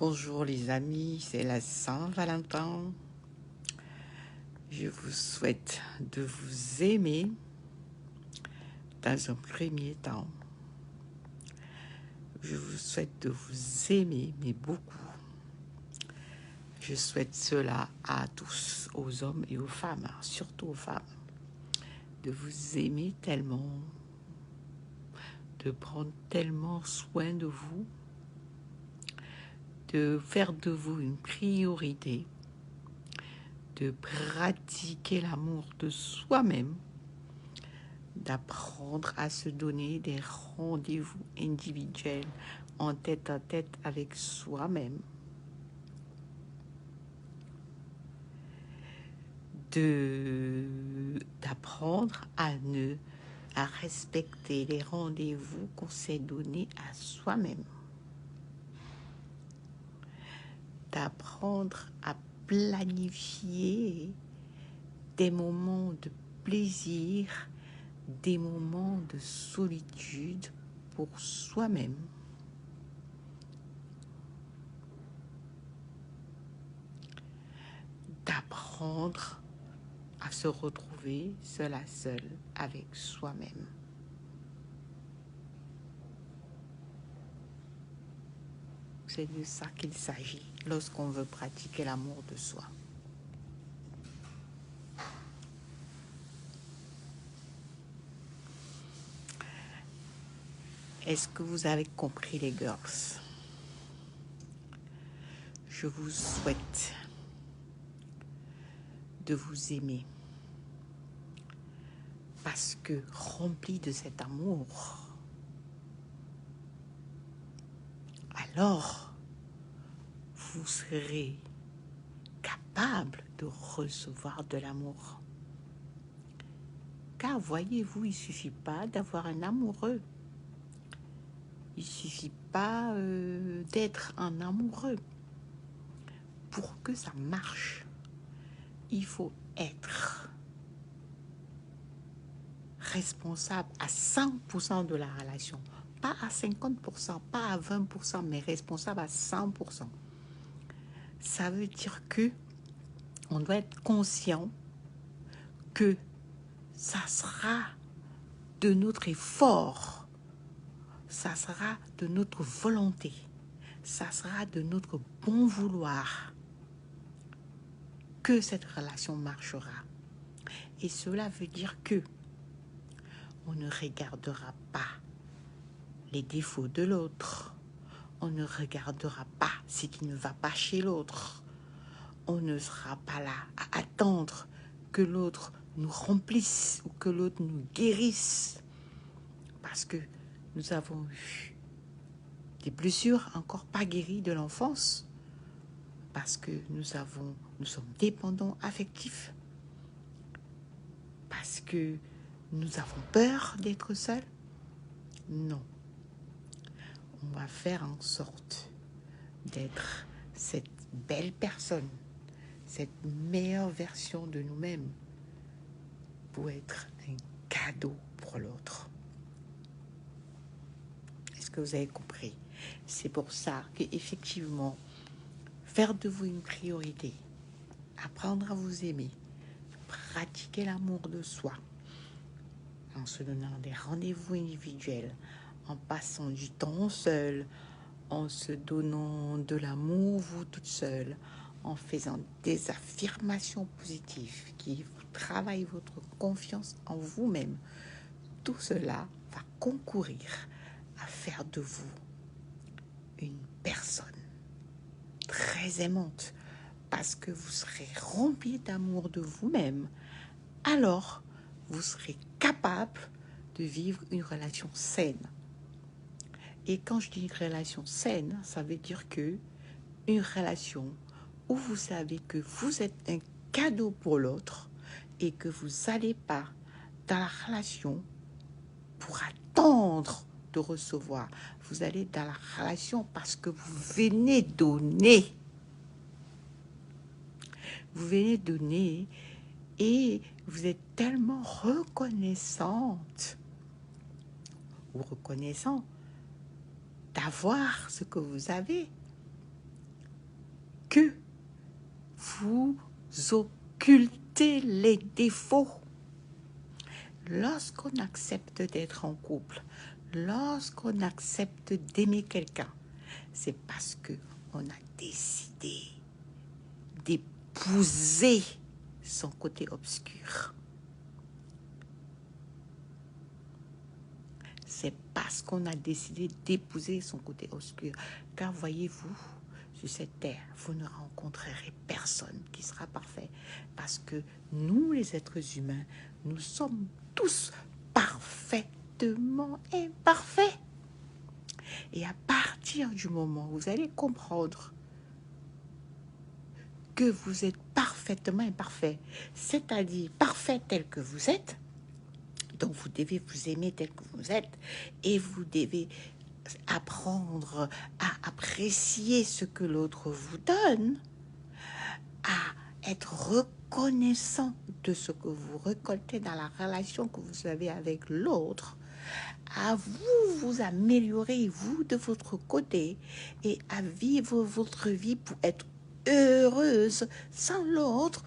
Bonjour les amis, c'est la Saint-Valentin. Je vous souhaite de vous aimer dans un premier temps. Je vous souhaite de vous aimer, mais beaucoup. Je souhaite cela à tous, aux hommes et aux femmes, surtout aux femmes, de vous aimer tellement, de prendre tellement soin de vous, de faire de vous une priorité, de pratiquer l'amour de soi-même, d'apprendre à se donner des rendez-vous individuels en tête à tête avec soi-même, d'apprendre à respecter les rendez-vous qu'on s'est donnés à soi-même, d'apprendre à planifier des moments de plaisir, des moments de solitude pour soi-même. D'apprendre à se retrouver seul à seul avec soi-même. C'est de ça qu'il s'agit lorsqu'on veut pratiquer l'amour de soi. Est-ce que vous avez compris les girls? Je vous souhaite de vous aimer parce que rempli de cet amour, alors vous serez capable de recevoir de l'amour. Car voyez-vous, il ne suffit pas d'avoir un amoureux. Il ne suffit pas d'être un amoureux. Pour que ça marche, il faut être responsable à 100% de la relation. Pas à 50%, pas à 20%, mais responsable à 100%. Ça veut dire que on doit être conscient que ça sera de notre effort, ça sera de notre volonté, ça sera de notre bon vouloir que cette relation marchera. Et cela veut dire que on ne regardera pas les défauts de l'autre. On ne regardera pas ce qui ne va pas chez l'autre. On ne sera pas là à attendre que l'autre nous remplisse ou que l'autre nous guérisse. Parce que nous avons eu des blessures encore pas guéries de l'enfance. Parce que nous sommes dépendants affectifs. Parce que nous avons peur d'être seuls. Non. On va faire en sorte d'être cette belle personne, cette meilleure version de nous-mêmes pour être un cadeau pour l'autre. Est-ce que vous avez compris? C'est pour ça qu'effectivement, faire de vous une priorité, apprendre à vous aimer, pratiquer l'amour de soi, en se donnant des rendez-vous individuels, en passant du temps seul, en se donnant de l'amour, vous toute seule, en faisant des affirmations positives qui travaillent votre confiance en vous-même. Tout cela va concourir à faire de vous une personne très aimante parce que vous serez rempli d'amour de vous-même. Alors, vous serez capable de vivre une relation saine. Et quand je dis une relation saine, ça veut dire que une relation où vous savez que vous êtes un cadeau pour l'autre et que vous n'allez pas dans la relation pour attendre de recevoir. Vous allez dans la relation parce que vous venez donner. Vous venez donner et vous êtes tellement reconnaissante ou reconnaissant d'avoir ce que vous avez. que vous occultez les défauts. Lorsqu'on accepte d'être en couple, lorsqu'on accepte d'aimer quelqu'un, c'est parce que on a décidé d'épouser son côté obscur. C'est parce qu'on a décidé d'épouser son côté obscur. Car voyez-vous, sur cette terre, vous ne rencontrerez personne qui sera parfait. Parce que nous, les êtres humains, nous sommes tous parfaitement imparfaits. Et à partir du moment où vous allez comprendre que vous êtes parfaitement imparfait, c'est-à-dire parfait tel que vous êtes, donc vous devez vous aimer tel que vous êtes et vous devez apprendre à apprécier ce que l'autre vous donne, à être reconnaissant de ce que vous récoltez dans la relation que vous avez avec l'autre, à vous améliorer, vous, de votre côté, et à vivre votre vie pour être heureuse sans l'autre.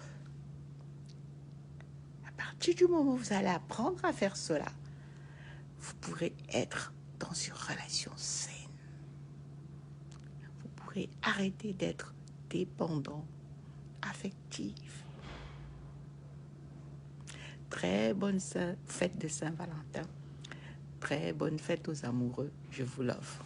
À partir du moment où vous allez apprendre à faire cela, vous pourrez être dans une relation saine. Vous pourrez arrêter d'être dépendant, affectif. Très bonne fête de Saint-Valentin. Très bonne fête aux amoureux. Je vous l'offre.